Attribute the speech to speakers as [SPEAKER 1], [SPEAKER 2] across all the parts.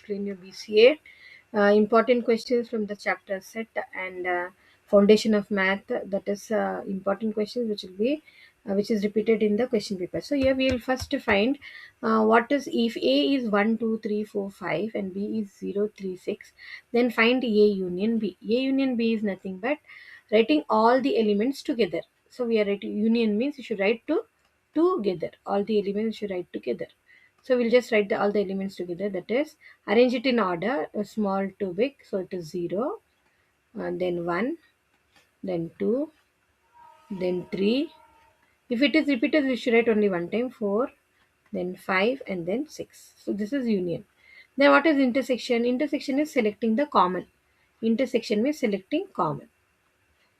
[SPEAKER 1] explain your BCA important questions from the chapter set and foundation of math. That is important questions which is repeated in the question paper. So here we will first find what is if A is 1 2 3 4 5 and B is 0 3 6. Then find A union B. A union B is nothing but writing all the elements together. So we are writing union means you should write together. All the elements you should write together. So we'll just write all the elements together. That is, arrange it in order, small to big. So it is 0, then 1, then 2, then 3. If it is repeated, we should write only one time, 4, then 5, and then 6. So this is union. Then what is intersection? Intersection is selecting the common. Intersection means selecting common.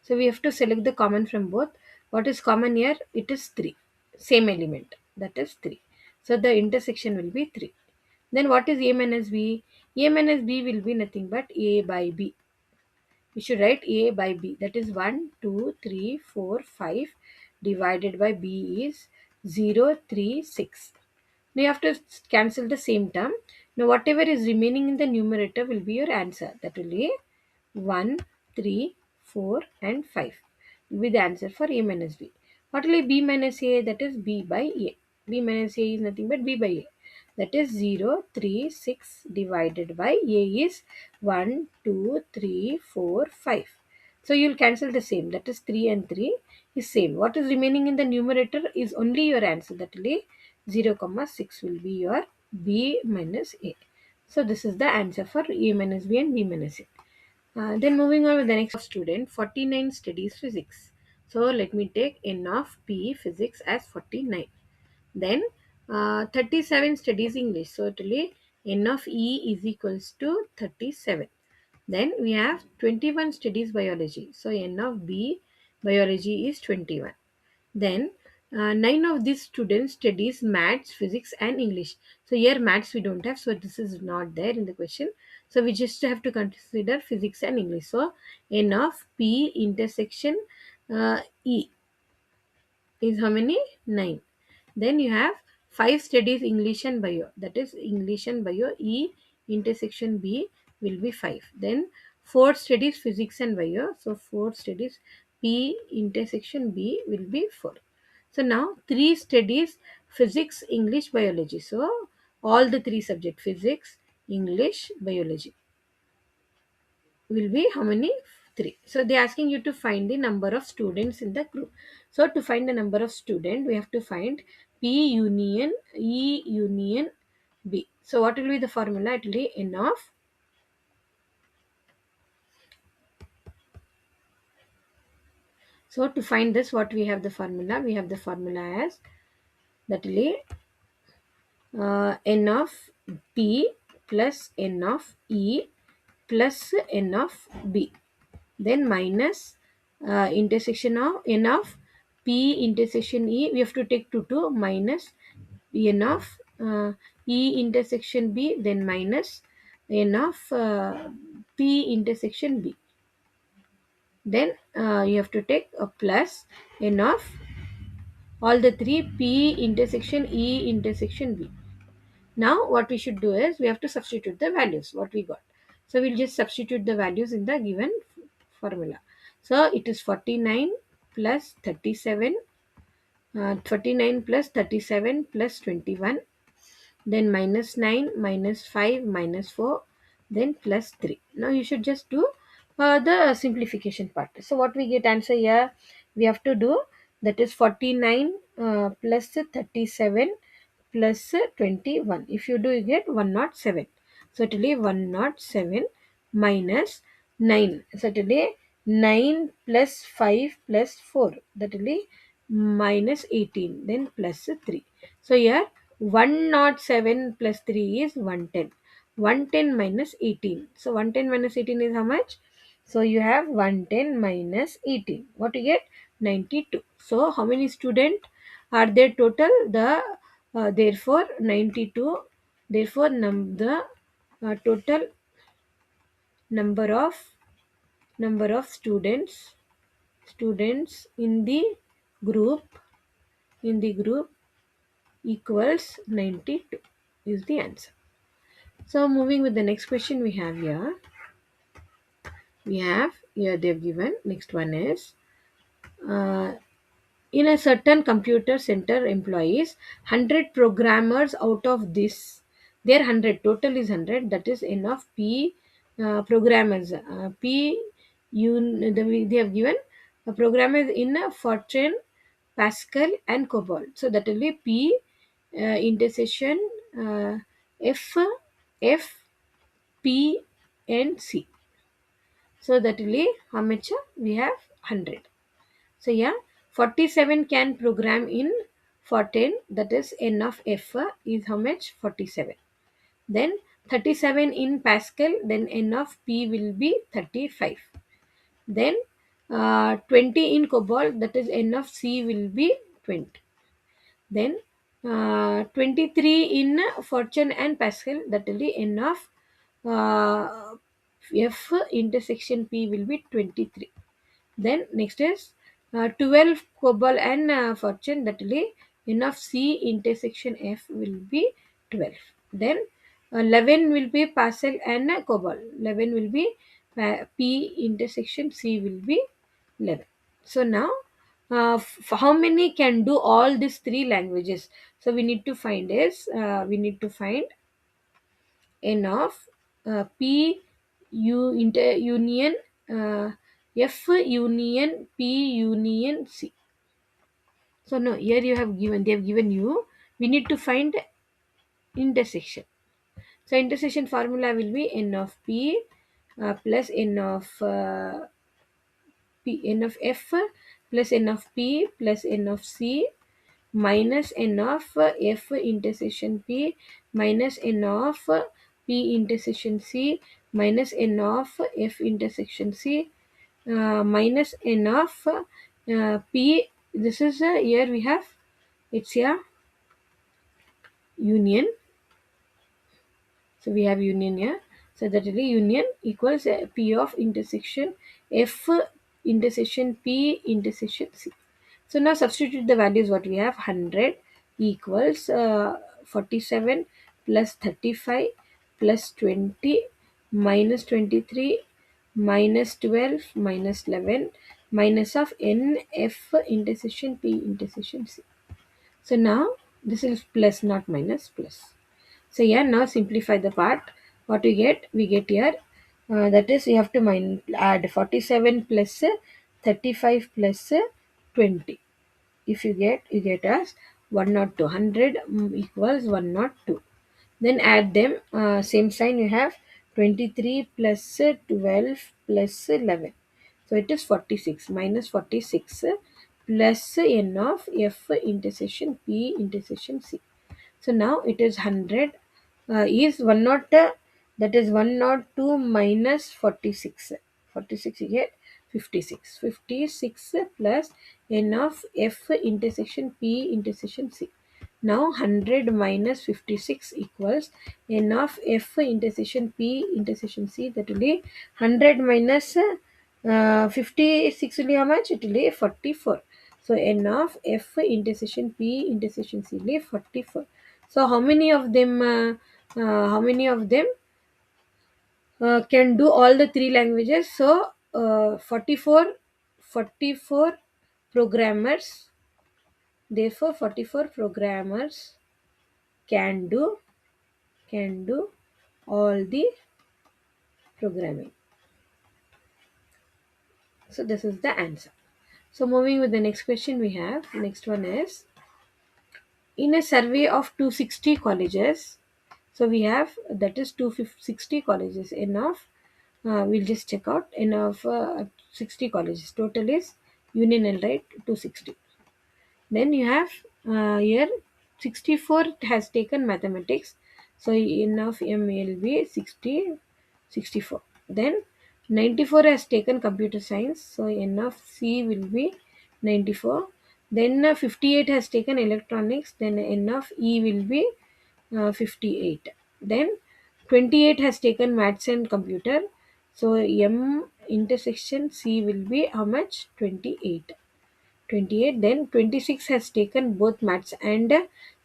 [SPEAKER 1] So we have to select the common from both. What is common here? It is 3. Same element. That is 3. So the intersection will be 3. Then what is A minus B? A minus B will be nothing but A by B. We should write A by B. That is 1, 2, 3, 4, 5 divided by B is 0, 3, 6. Now you have to cancel the same term. Now whatever is remaining in the numerator will be your answer. That will be 1, 3, 4 and 5 will be the answer for A minus B. What will be B minus A? That is B by A. B minus A is nothing but B by A. That is 0, 3, 6 divided by A is 1, 2, 3, 4, 5. So you will cancel the same. That is 3 and 3 is same. What is remaining in the numerator is only your answer. That will be 0, 6 will be your B minus A. So this is the answer for A minus B and B minus A. Then moving on with the next student, 49 studies physics. So let me take N of P physics as 49. Then 37 studies English. So it will be N of E is equals to 37. Then we have 21 studies biology. So N of B biology is 21. Then 9 of these students studies maths, physics and English. So here maths we don't have, so this is not there in the question. So we just have to consider physics and English. So N of P intersection E is how many? 9. Then you have 5 studies English and Bio. That is English and Bio. E intersection B will be 5. Then 4 studies Physics and Bio. So 4 studies P intersection B will be 4. So now 3 studies Physics, English, Biology. So all the 3 subject Physics, English, Biology will be how many? 3. So they're asking you to find the number of students in the group. So to find the number of student, we have to find P union E union B. So what will be the formula? It will be N of. So to find this, what we have the formula? We have the formula as that will be N of P plus N of E plus N of B. Then minus intersection of N of P intersection E, we have to take 2 minus N of E intersection B, then minus N of P intersection B. Then you have to take a plus N of all the 3 P intersection E intersection B. Now what we should do is we have to substitute the values what we got. So we'll just substitute the values in the given formula. So it is 49 plus 37, 49 plus 37 plus 21, then minus 9, minus 5, minus 4, then plus 3. Now you should just do the simplification part. So what we get answer here, we have to do that is 49 plus 37 plus 21. If you do, you get 107. So it will be 107 minus 9. So it will be 9 plus 5 plus 4. That will be minus 18. Then plus 3. So here 107 plus 3 is 110. 110 minus 18. So 110 minus 18 is how much? So you have 110 minus 18. What you get? 92. So how many students are there total? Therefore 92. Therefore the total number of students in the group equals 92 is the answer. So moving with the next question we have here. We have here they've given. Next one is uh, in a certain computer center employees 100 programmers. Out of this their 100 total is 100, that is enough p programmers, they have given programmers in Fortran, Pascal and Cobol. So that will be p intersection uh, f f p and c. So that will be how much we have 100. So yeah, 47 can program in Fortran, that is n of f is how much 47. Then 37 in Pascal, then n of p will be 35. Then 20 in Cobol, that is n of c will be 20. Then 23 in Fortran and Pascal, that will be n of uh, f intersection p will be 23. Then next is 12 Cobol and Fortune, that will be n of c intersection f will be 12. Then 11 will be Parcel and Cobol. 11 will be p intersection c will be 11. So now how many can do all these three languages? So we need to find is we need to find n of p union uh, f union p union c. So no, here you have given, they have given you, we need to find intersection. So intersection formula will be n of p plus n of n of f plus n of p plus n of c minus n of f intersection p minus n of p intersection c minus n of f intersection c minus n of p. This is here we have, it's a union. So we have union here. So that will be union equals p of intersection f intersection p intersection c. So now substitute the values what we have. 100 equals 47 plus 35 plus 20 minus 23 minus 12 minus 11 minus of n f intersection p intersection c. So now this is plus, not minus, plus. So yeah, now simplify the part. What we get? We get here. That is, you have to add 47 plus 35 plus 20. If you get us 102. 100 equals 102. Then add them. Same sign you have 23 plus 12 plus 11. So it is 46 minus 46 plus n of f intersection p intersection c. So now it is 100 is 102, that is 102 minus 46. 46 you get 56. 56 plus n of f intersection p intersection c. Now 100 minus 56 equals n of f intersection p intersection c, that will be 100 minus 56 will be how much? It will be 44. So n of f intersection p intersection c will be 44. So how many of them can do all the three languages? So 44 programmers, therefore 44 programmers can do all the programming. So this is the answer. So moving with the next question we have. Next one is, in a survey of 260 colleges, so we have, that is 260 colleges enough. We'll just check out enough 60 colleges. Total is Union L, right? 260. Then you have here 64 has taken mathematics. So n of m will be 60, 64. Then 94 has taken computer science. So n of c will be 94. Then 58 has taken electronics. Then n of e will be 58. Then 28 has taken maths and computer. So m intersection c will be how much? 28. 28. Then 26 has taken both maths and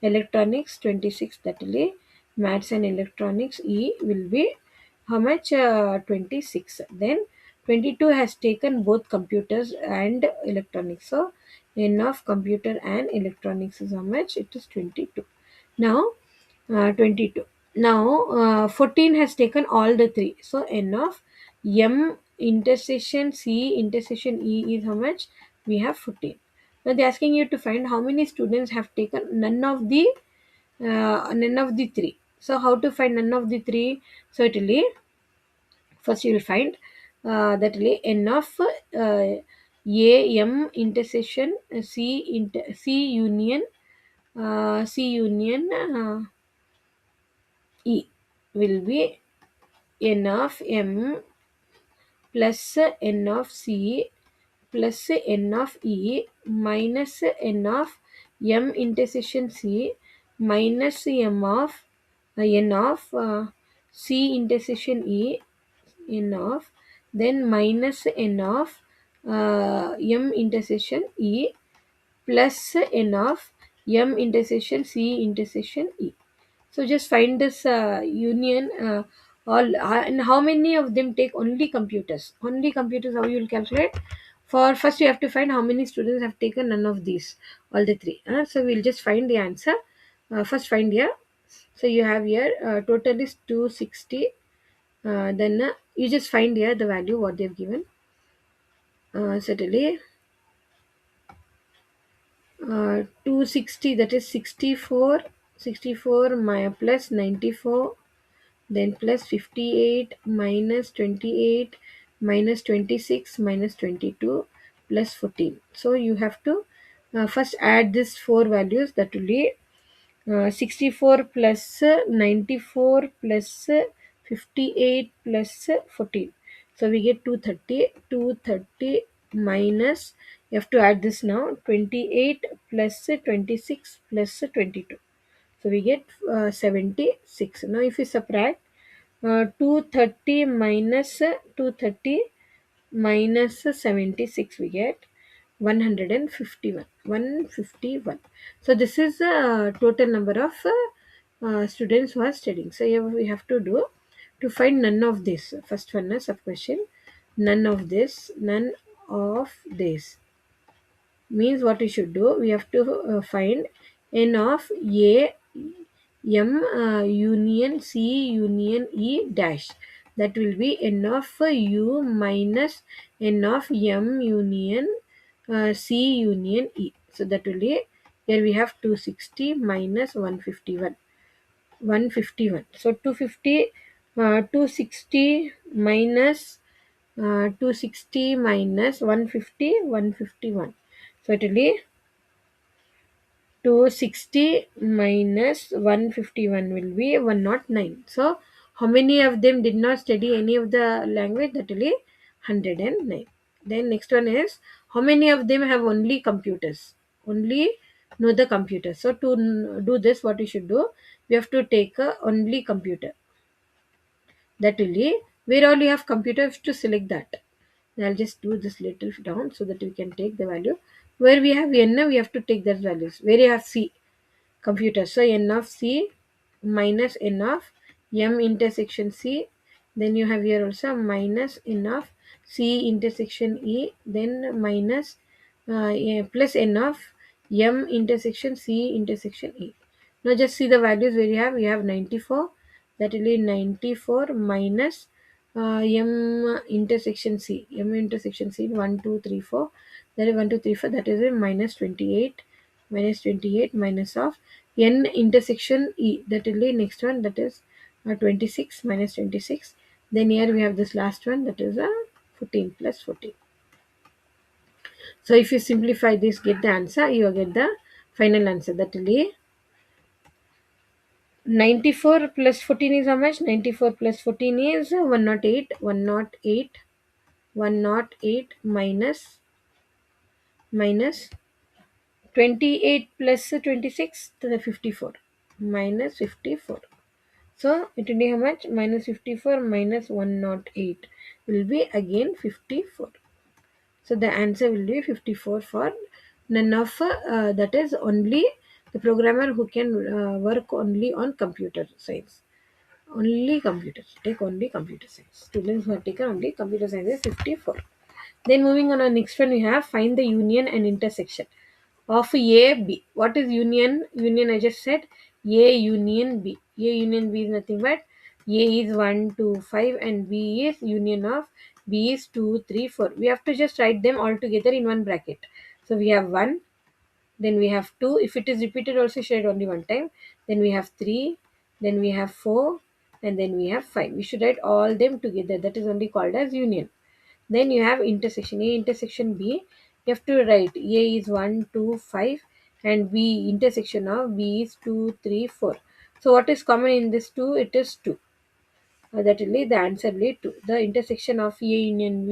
[SPEAKER 1] electronics. 26, that will be Maths and electronics E will be how much? 26. Then 22 has taken both computers and electronics. So N of computer and electronics is how much? It is 22. Now 22. Now 14 has taken all the three. So N of M intersection C intersection E is how much? We have 14. Now they're asking you to find how many students have taken none of the three. So how to find none of the three? So it will be, first you will find that will be N of A M intersection C union E will be N of M plus N of C plus N of E minus N of M intersection C minus N of C intersection E N of, then minus N of M intersection E plus N of M intersection C intersection E. So just find this union all and how many of them take only computers. Only computers, how you will calculate? For first you have to find how many students have taken none of these, all the three. So we'll just find the answer. First find here. So you have here total is 260. Then you just find here the value what they've given. Certainly 260, that is 64. 64 plus 94, then plus 58 minus 28 minus 26 minus 22 plus 14. So you have to first add these four values, that will be 64 plus 94 plus 58 plus 14. So we get 230. 230 minus, you have to add this now, 28 plus 26 plus 22. So we get 76. Now if you subtract 230 minus 230 minus 76, we get 151. 151. So this is the total number of students who are studying. So here we have to do to find none of this. First one is sub question. None of this. None of this means what we should do. We have to find n of a m union c union e dash. That will be n of u minus n of m union c union e. So that will be, here we have 260 minus 151. 151. So 250 260 minus 260 minus 150, 151. So it will be 260 minus 151 will be 109. So how many of them did not study any of the language? That will be 109. Then next one is how many of them have only computers? Only know the computer. So to do this, what we should do? We have to take a only computer. That will be where all you have computers, to select that. I'll just do this little down so that we can take the value. Where we have n, we have to take that values. Where you have c, computer. So n of c minus n of m intersection c. Then you have here also minus n of c intersection e. Then minus plus n of m intersection c intersection e. Now just see the values where you have. We have 94. That will be 94 minus m intersection c. M intersection c 1 2 3 4. That is 1 2 3 4. That is a minus 28. Minus 28 minus of n intersection e. That will be next one. That is 26 minus 26. Then here we have this last one. That is 14 plus 14. So if you simplify this, get the answer, you will get the final answer. That will be 94 plus 14 is how much? 94 plus 14 is 108. 108. 108 minus 28 plus 26 to the 54. Minus 54. So it will be how much? Minus 54 minus 108 will be again 54. So the answer will be 54 for none of that is only A programmer who can work only on computer science. Only computer. Take only computer science. Students who have taken only computer science is 54. Then moving on our next one, we have find the union and intersection of A, B. What is union? Union, I just said A union B. A union B is nothing but A is 1, 2, 5 and B is union of B is 2, 3, 4. We have to just write them all together in one bracket. So we have 1, then we have 2. If it is repeated also, share it only one time. Then we have 3, then we have 4 and then we have 5. We should write all them together. That is only called as union. Then you have intersection. A intersection B. You have to write A is 1, 2, 5 and B intersection of B is 2, 3, 4. So what is common in this 2? It is 2. That will be the answer will be 2. The intersection of A union B